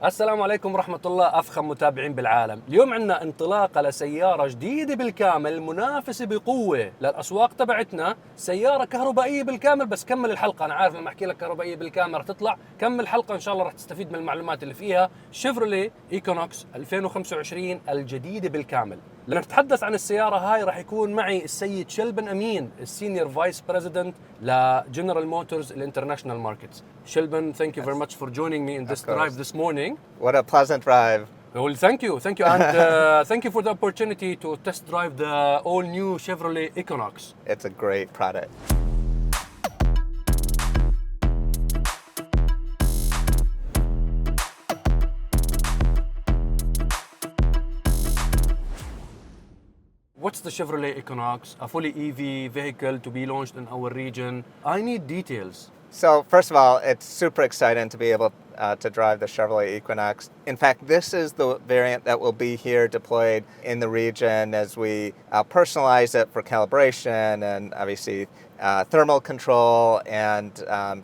السلام عليكم ورحمة الله أفخم متابعين بالعالم. اليوم عندنا انطلاقة لسيارة جديدة بالكامل، منافسة بقوة للأسواق تبعتنا، سيارة كهربائية بالكامل. بس كمل الحلقة، أنا عارف لما أحكي لك كهربائية بالكامل رح تطلع، كمل الحلقة إن شاء الله رح تستفيد من المعلومات اللي فيها. شيفروليه ايكونوكس 2025 الجديدة بالكامل. لما نتحدث عن السيارة هاي رح يكون معي السيد شلبن أمين، السينيور فايس بريزيدنت لجنرال موتورز الانترناشنال ماركتس. Shilban, thank you very much for joining me in this drive this morning. What a pleasant drive. Well, thank you, and thank you for the opportunity to test drive the all-new Chevrolet Equinox. It's a great product. What's the Chevrolet Equinox, a fully EV vehicle to be launched in our region? I need details. So first of all, it's super exciting to be able to drive the Chevrolet Equinox. In fact, this is the variant that will be here deployed in the region as we personalize it for calibration and obviously thermal control and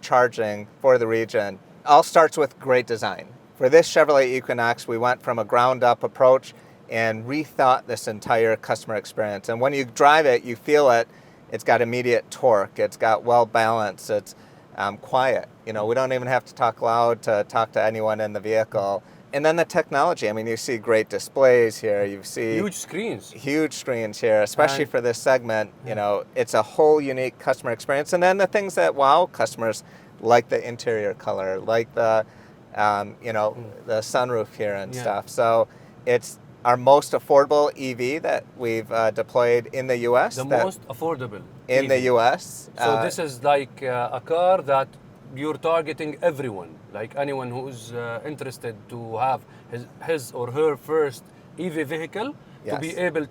charging for the region. All starts with great design. For this Chevrolet Equinox, we went from a ground-up approach and rethought this entire customer experience. And when you drive it, you feel it. It's got immediate torque. It's got well balance. It's quiet. You know, we don't even have to talk loud to talk to anyone in the vehicle. And then the technology. I mean, you see great displays here. You see huge screens here, especially for this segment. You know, it's a whole unique customer experience. And then the things that wow customers, like the interior color, like the the sunroof here and stuff. So it's our most affordable EV that we've deployed in the U.S. The most affordable in EV. the U.S. So this is like a car that you're targeting everyone, like anyone who's interested to have his or her first EV vehicle to be able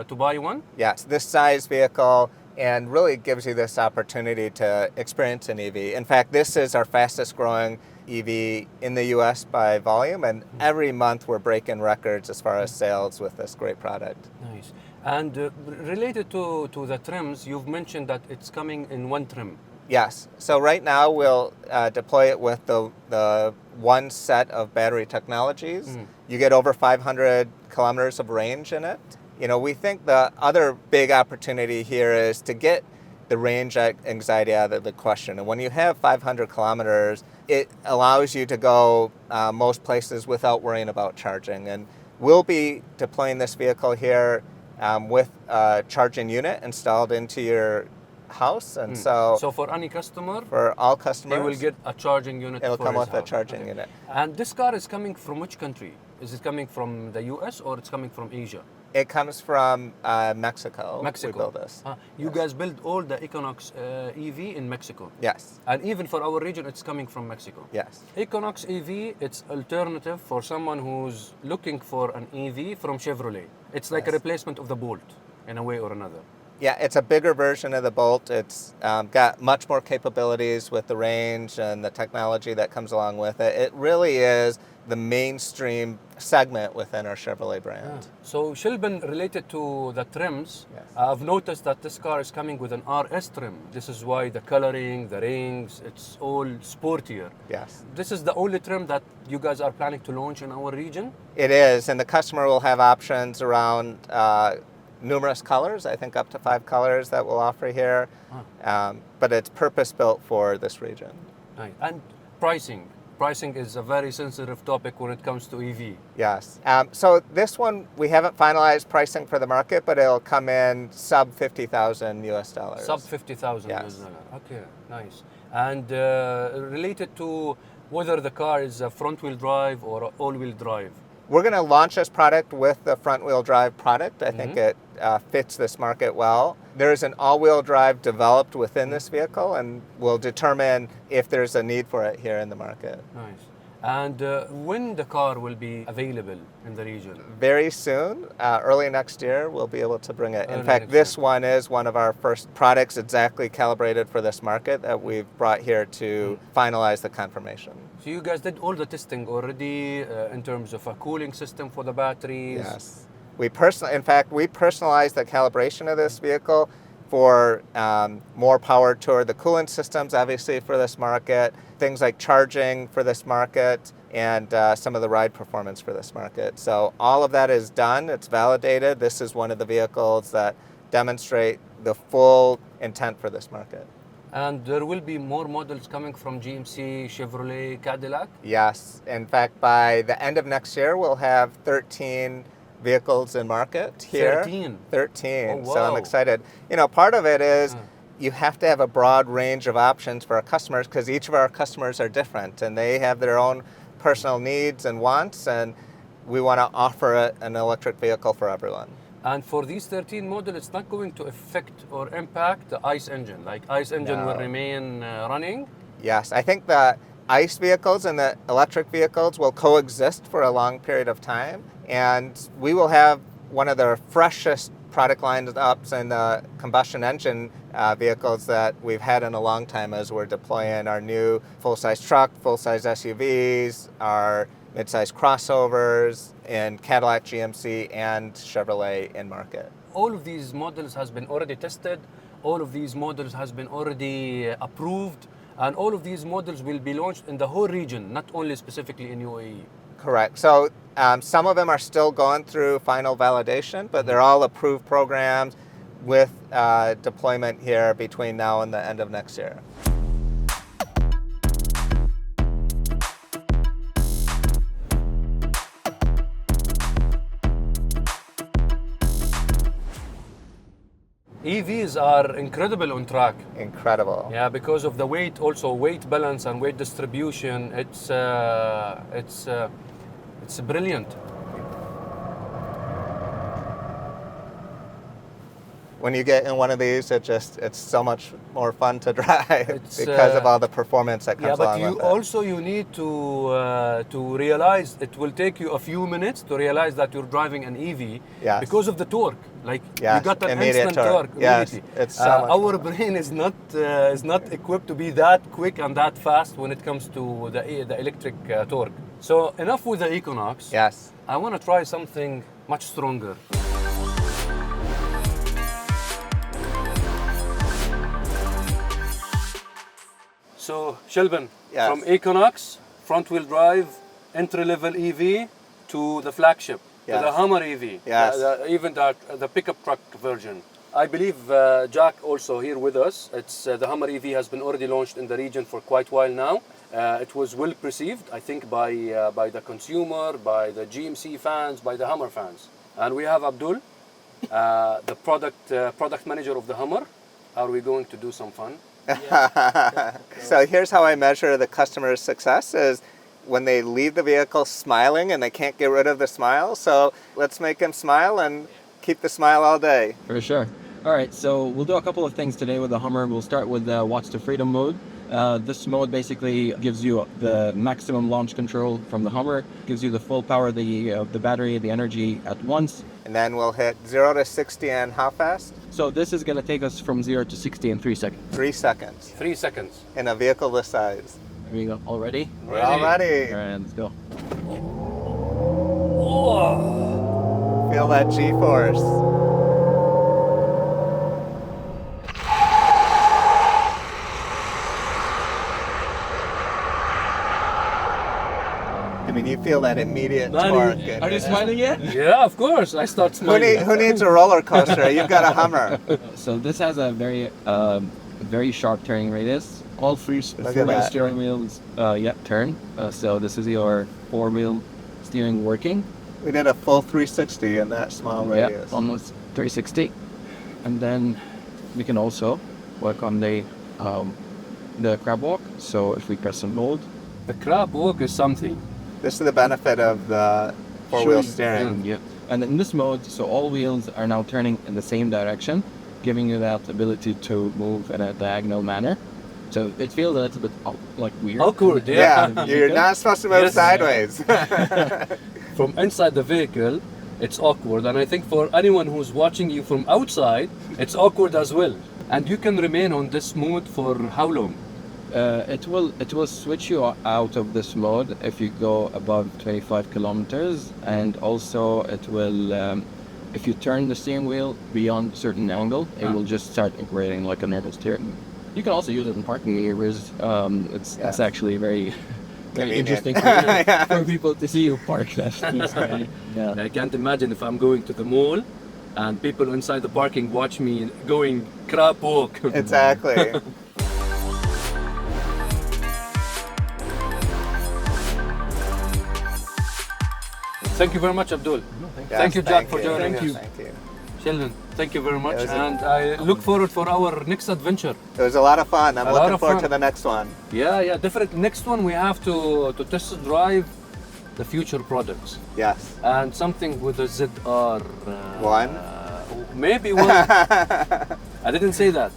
to buy one. Yes, this size vehicle and really gives you this opportunity to experience an EV. In fact, this is our fastest growing EV in the US by volume, and every month we're breaking records as far as sales with this great product. Nice. And related to the trims, you've mentioned that it's coming in one trim. Yes. So right now we'll deploy it with the one set of battery technologies. You get over 500 kilometers of range in it. You know, we think the other big opportunity here is to get the range anxiety out of the question. And when you have 500 kilometers, it allows you to go most places without worrying about charging. And we'll be deploying this vehicle here with a charging unit installed into your house. And so for any customer, for all customers, they will get a charging unit. It'll for come his with a house. charging unit. And this car is coming from which country? Is it coming from the US or it's coming from Asia? It comes from Mexico. Mexico. We build this. You guys build all the Equinox EV in Mexico. Yes. And even for our region, it's coming from Mexico. Yes. Equinox EV, it's alternative for someone who's looking for an EV from Chevrolet. It's like a replacement of the Bolt in a way or another. Yeah, it's a bigger version of the Bolt. It's got much more capabilities with the range and the technology that comes along with it. It really is the mainstream segment within our Chevrolet brand. So Shilban, related to the trims, I've noticed that this car is coming with an RS trim. This is why the coloring, the rings, it's all sportier. Yes. This is the only trim that you guys are planning to launch in our region? It is, and the customer will have options around numerous colors, I think up to 5 colors that we'll offer here, but it's purpose-built for this region. Right. And pricing. Pricing is a very sensitive topic when it comes to EV. Yes. So this one, we haven't finalized pricing for the market, but it'll come in sub $50,000 US. Sub $50,000 yes. US. Okay, nice. And related to whether the car is a front-wheel drive or all-wheel drive. We're going to launch this product with the front-wheel drive product. I think it fits this market well. There is an all-wheel drive developed within this vehicle, and we'll determine if there's a need for it here in the market. Nice. And when the car will be available in the region? Very soon, early next year, we'll be able to bring it. In fact, this one is one of our first products exactly calibrated for this market that we've brought here to finalize the confirmation. So you guys did all the testing already in terms of a cooling system for the batteries? Yes. We personalized the calibration of this vehicle for more power toward the coolant systems, obviously, for this market, things like charging for this market, and some of the ride performance for this market. So all of that is done. It's validated. This is one of the vehicles that demonstrate the full intent for this market. And there will be more models coming from GMC, Chevrolet, Cadillac? Yes. In fact, by the end of next year, we'll have 13 vehicles in market here. 13? 13. Oh, wow. So I'm excited. You know, part of it is you have to have a broad range of options for our customers because each of our customers are different and they have their own personal needs and wants, and we want to offer an electric vehicle for everyone. And for these 13 models, it's not going to affect or impact the ICE engine. Like ICE engine will remain running? Yes, I think the ICE vehicles and the electric vehicles will coexist for a long period of time. And we will have one of the freshest product lineups in the combustion engine vehicles that we've had in a long time as we're deploying our new full-size truck, full-size SUVs, our mid-size crossovers in Cadillac, GMC, and Chevrolet in market. All of these models has been already tested, all of these models has been already approved, and all of these models will be launched in the whole region, not only specifically in UAE. Correct. So some of them are still going through final validation, but they're all approved programs with deployment here between now and the end of next year. EVs are incredible on track. Incredible. Yeah, because of the weight, also weight balance and weight distribution. It's brilliant. When you get in one of these, it's so much more fun to drive because of all the performance that comes along with it. Yeah, but you need to realize it will take you a few minutes to realize that you're driving an EV because of the torque. Like you got an instant torque. Yes, it's so much our brain is not equipped to be that quick and that fast when it comes to the electric torque. So enough with the Equinox. Yes. I want to try something much stronger. So, Shelban, from Equinox, front-wheel drive, entry-level EV, to the flagship, to the Hummer EV, even the pickup truck version. I believe Jack also here with us. It's the Hummer EV has been already launched in the region for quite a while now. It was well perceived, I think, by the consumer, by the GMC fans, by the Hummer fans. And we have Abdul, the product manager of the Hummer. Are we going to do some fun? So here's how I measure the customer's success is when they leave the vehicle smiling and they can't get rid of the smile. So let's make them smile and keep the smile all day. For sure. All right, so we'll do a couple of things today with the Hummer. We'll start with the Watch to Freedom mode. This mode basically gives you the maximum launch control from the Hummer, gives you the full power of the battery, the energy at once. And then we'll hit 0 to 60 in how fast? So this is going to take us from 0 to 60 in 3 seconds. 3 seconds. 3 seconds. In a vehicle this size. Here we go. All ready? We're all ready. All right, let's go. Oh. Feel that G-force. I mean, you feel that immediate torque. Are you smiling yet? Yeah, of course. I start smiling. Who needs a roller coaster? You've got a Hummer. So this has a very sharp turning radius. All three steering wheels turn. So this is your 4-wheel steering working. We did a full 360 in that small radius. Yeah, almost 360. And then we can also work on the crab walk. So if we press and hold. The crab walk is something. This is the benefit of the 4-wheel steering. Yeah. And in this mode, so all wheels are now turning in the same direction, giving you that ability to move in a diagonal manner. So it feels a little bit like weird. Awkward, Yeah, you're not supposed to move sideways. From inside the vehicle, it's awkward. And I think for anyone who's watching you from outside, it's awkward as well. And you can remain on this mode for how long? It will switch you out of this mode if you go above 25 kilometers, and also it will if you turn the steering wheel beyond a certain angle, it will just start operating like a normal steering. You can also use it in parking areas. It's actually very interesting for people to see you park that. I can't imagine if I'm going to the mall and people inside the parking watch me going crab walk. Exactly. Thank you very much, Abdul. Yes, thank you, Jack, for joining us. Thank you. Sheldon, thank you very much, and I look forward for our next adventure. It was a lot of fun. I'm looking forward to fun. the next one. Yeah, definitely. Next one, we have to test drive the future products. Yes. And something with a ZR. One? Maybe one. I didn't say that.